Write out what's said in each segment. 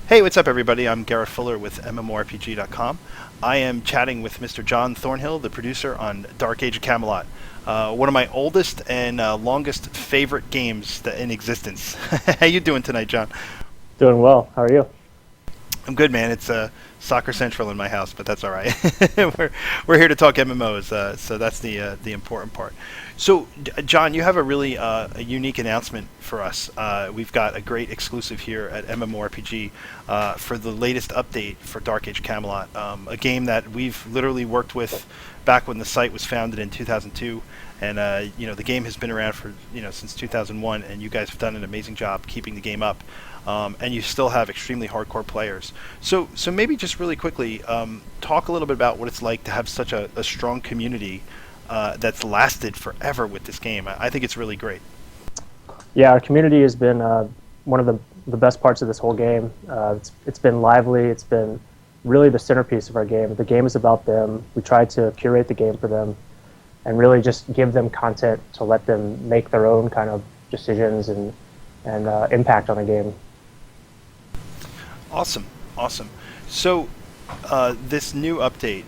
Hey, what's up, everybody? I'm Garrett Fuller with MMORPG.com. I am chatting with Mr. John Thornhill, the producer on Dark Age of Camelot, one of my oldest and longest favorite games in existence. How you doing tonight, John? Doing well. How are you? I'm good, man. It's soccer central in my house, but that's all right. we're here to talk MMOs, so that's the important part. So, John, you have a really a unique announcement for us. We've got a great exclusive here at MMORPG for the latest update for Dark Age Camelot, a game that we've literally worked with back when the site was founded in 2002. And the game has been around for since 2001, and you guys have done an amazing job keeping the game up. And you still have extremely hardcore players. So maybe just really quickly, talk a little bit about what it's like to have such a strong community that's lasted forever with this game. I think it's really great. Yeah, our community has been one of the best parts of this whole game. It's been lively. It's been really the centerpiece of our game. The game is about them. We try to curate the game for them and really just give them content to let them make their own kind of decisions and impact on the game. Awesome. So this new update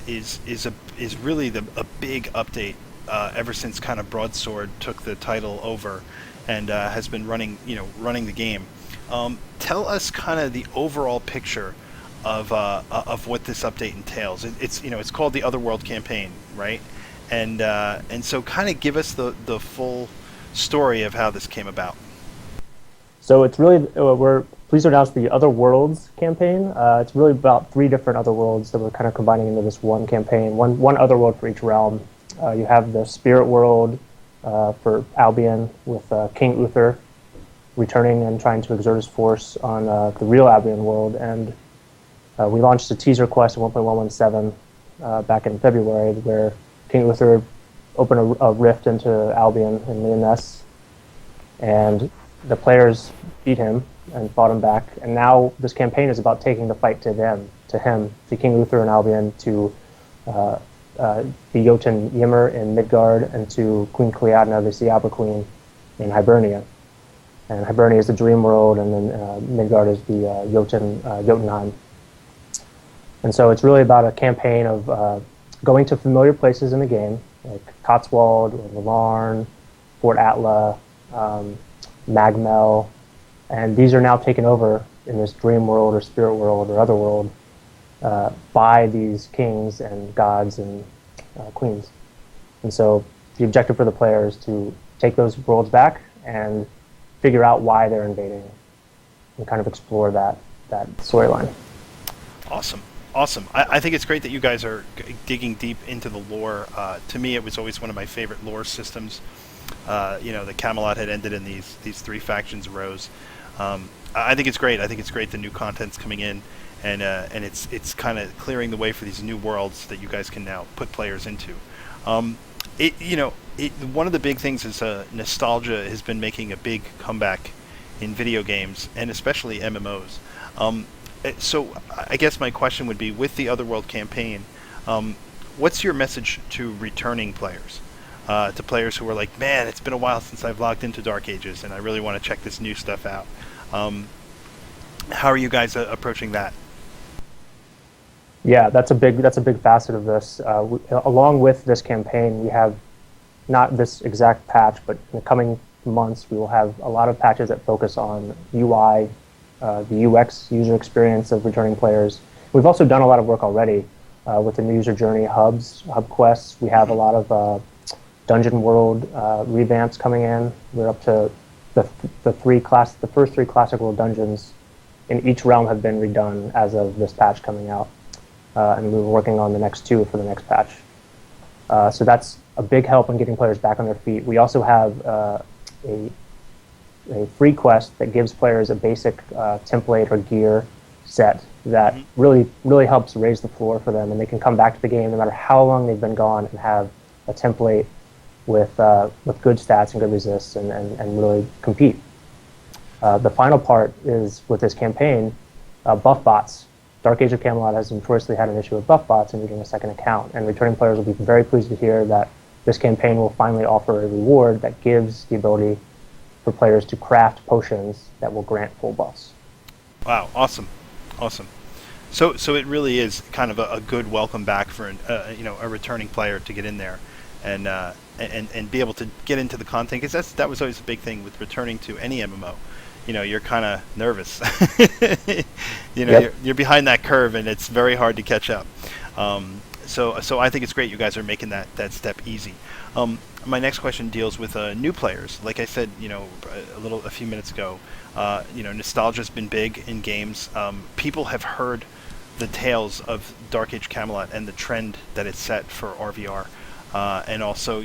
is really a big update ever since kind of Broadsword took the title over and has been running the game. Tell us kind of the overall picture of what this update entails. It's called the Otherworlds Campaign, right? And so kind of give us the full story of how this came about. So it's really, we're pleased to announce the Otherworlds campaign. It's really about 3 different Otherworlds that we're kind of combining into this one campaign, one Otherworld for each realm. You have the Spirit World for Albion with King Uther returning and trying to exert his force on the real Albion world. And we launched a teaser quest in 1.117 back in February where King Uther opened a rift into Albion in Leoness, and the players beat him and fought him back. And now this campaign is about taking the fight to him, to King Uther and Albion, to the Jotun Ymir in Midgard, and to Queen Cleadna, the Siabra Queen, in Hibernia. And Hibernia is the dream world, and then Midgard is the Jotunheim. And so it's really about a campaign of going to familiar places in the game, like Cotswold, or Larn, Fort Atla, Magmel, and these are now taken over in this dream world or spirit world or other world by these kings and gods and queens. And so the objective for the player is to take those worlds back and figure out why they're invading and kind of explore that storyline. Awesome. I think it's great that you guys are digging deep into the lore. To me, it was always one of my favorite lore systems. The Camelot had ended and these 3 factions arose. I think it's great. I think it's great the new content's coming in, and it's kind of clearing the way for these new worlds that you guys can now put players into. One of the big things is nostalgia has been making a big comeback in video games, and especially MMOs. So I guess my question would be, with the Otherworld campaign, what's your message to returning players? To players who are like, man, it's been a while since I've logged into Dark Ages, and I really want to check this new stuff out. How are you guys approaching that? Yeah, that's a big facet of this. Along with this campaign, we have not this exact patch, but in the coming months, we will have a lot of patches that focus on UI, the UX, user experience of returning players. We've also done a lot of work already with the new user journey hub quests. We have a lot of dungeon world revamps coming in. We're up to the first 3 classic world dungeons in each realm have been redone as of this patch coming out, and we're working on the next 2 for the next patch. So that's a big help in getting players back on their feet. We also have a free quest that gives players a basic template or gear set that really helps raise the floor for them, and they can come back to the game no matter how long they've been gone and have a template with good stats and good resists and really compete. The final part is, with this campaign, buff bots. Dark Age of Camelot has notoriously had an issue with buff bots and needing a second account, and returning players will be very pleased to hear that this campaign will finally offer a reward that gives the ability for players to craft potions that will grant full buffs. Wow, awesome, awesome. So it really is kind of a good welcome back for a returning player to get in there, and and be able to get into the content, because that was always a big thing with returning to any MMO. You're kind of nervous. Yep. You're behind that curve, and it's very hard to catch up. So I think it's great you guys are making that step easy. My next question deals with new players. Like I said, a few minutes ago, nostalgia's been big in games. People have heard the tales of Dark Age Camelot and the trend that it's set for RVR, and also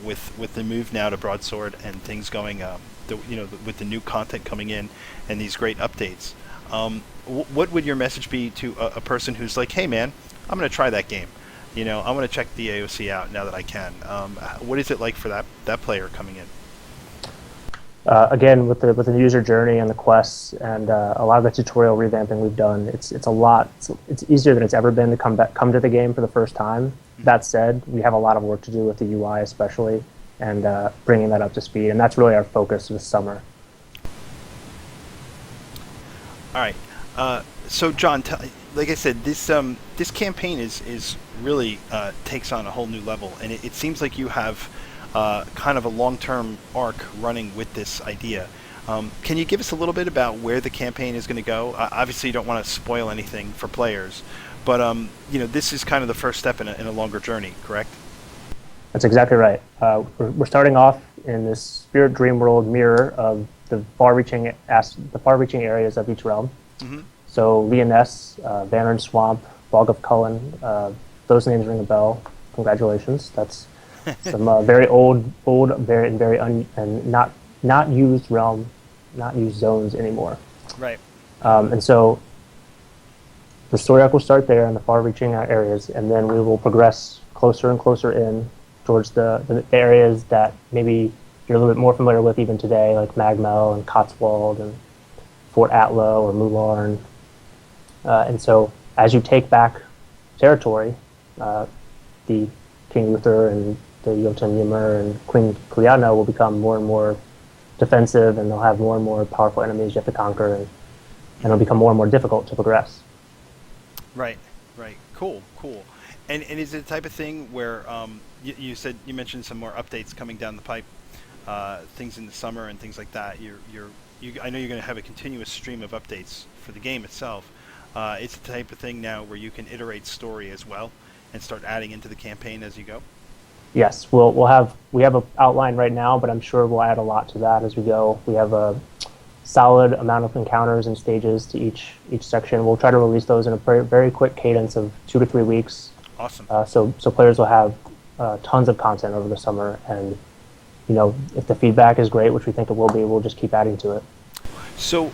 with the move now to Broadsword and things going, with the new content coming in and these great updates. What would your message be to a person who's like, hey man, I'm going to try that game. I want to check the AOC out now that I can. What is it like for that player coming in? Again, with the user journey and the quests and a lot of the tutorial revamping we've done, it's a lot. It's easier than it's ever been to come to the game for the first time. Mm-hmm. That said, we have a lot of work to do with the UI, especially, and bringing that up to speed. And that's really our focus this summer. All right. So John, like I said, this campaign is really takes on a whole new level, and it seems like you have kind of a long-term arc running with this idea. Can you give us a little bit about where the campaign is going to go? Obviously, you don't want to spoil anything for players, but this is kind of the first step in a longer journey, correct? That's exactly right. We're starting off in this spirit dream world mirror of the far-reaching areas of each realm. Mm-hmm. So Lyonesse, Vanern Swamp, Bog of Cullen, those names ring a bell. Congratulations. That's some very old, and not used realm, not used zones anymore. Right. And so the story arc will start there in the far-reaching areas, and then we will progress closer and closer in towards the areas that maybe you're a little bit more familiar with even today, like Magmel and Cotswold and Fort Atlo or Mularn. And so as you take back territory, the King Uther and the Jotun Ymir and Queen Cleana will become more and more defensive, and they'll have more and more powerful enemies you have to conquer, and it'll become more and more difficult to progress. Right. Cool. And is it the type of thing where you mentioned some more updates coming down the pipe, things in the summer and things like that. I know you're going to have a continuous stream of updates for the game itself. It's the type of thing now where you can iterate story as well and start adding into the campaign as you go. Yes, we have an outline right now, but I'm sure we'll add a lot to that as we go. We have a solid amount of encounters and stages to each section. We'll try to release those in a very, very quick cadence of 2 to 3 weeks. Awesome. So players will have tons of content over the summer, and if the feedback is great, which we think it will be, we'll just keep adding to it. So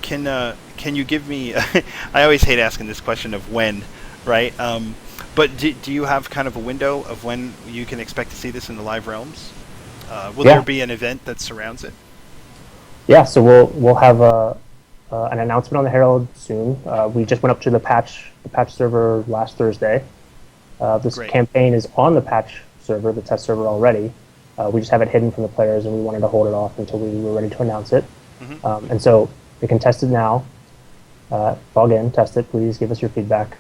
can you give me? I always hate asking this question of when, right? But do you have kind of a window of when you can expect to see this in the live realms? Will there be an event that surrounds it? Yeah, so we'll have an announcement on the Herald soon. We just went up to the patch server last Thursday. This Great. Campaign is on the patch server, the test server already. We just have it hidden from the players, and we wanted to hold it off until we were ready to announce it. Mm-hmm. And so we can test it now. Log in, test it, please give us your feedback.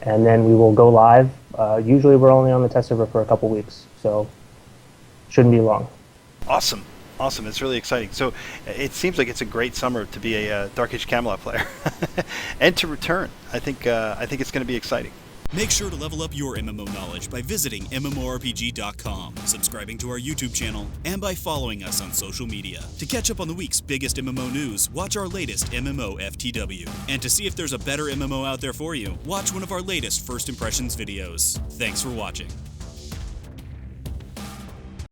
And then we will go live. Usually we're only on the test server for a couple weeks, so shouldn't be long. Awesome. It's really exciting. So it seems like it's a great summer to be a Dark Age Camelot player and to return. I think it's going to be exciting. Make sure to level up your MMO knowledge by visiting MMORPG.com, subscribing to our YouTube channel, and by following us on social media. To catch up on the week's biggest MMO news, watch our latest MMO FTW. And to see if there's a better MMO out there for you, watch one of our latest First Impressions videos. Thanks for watching.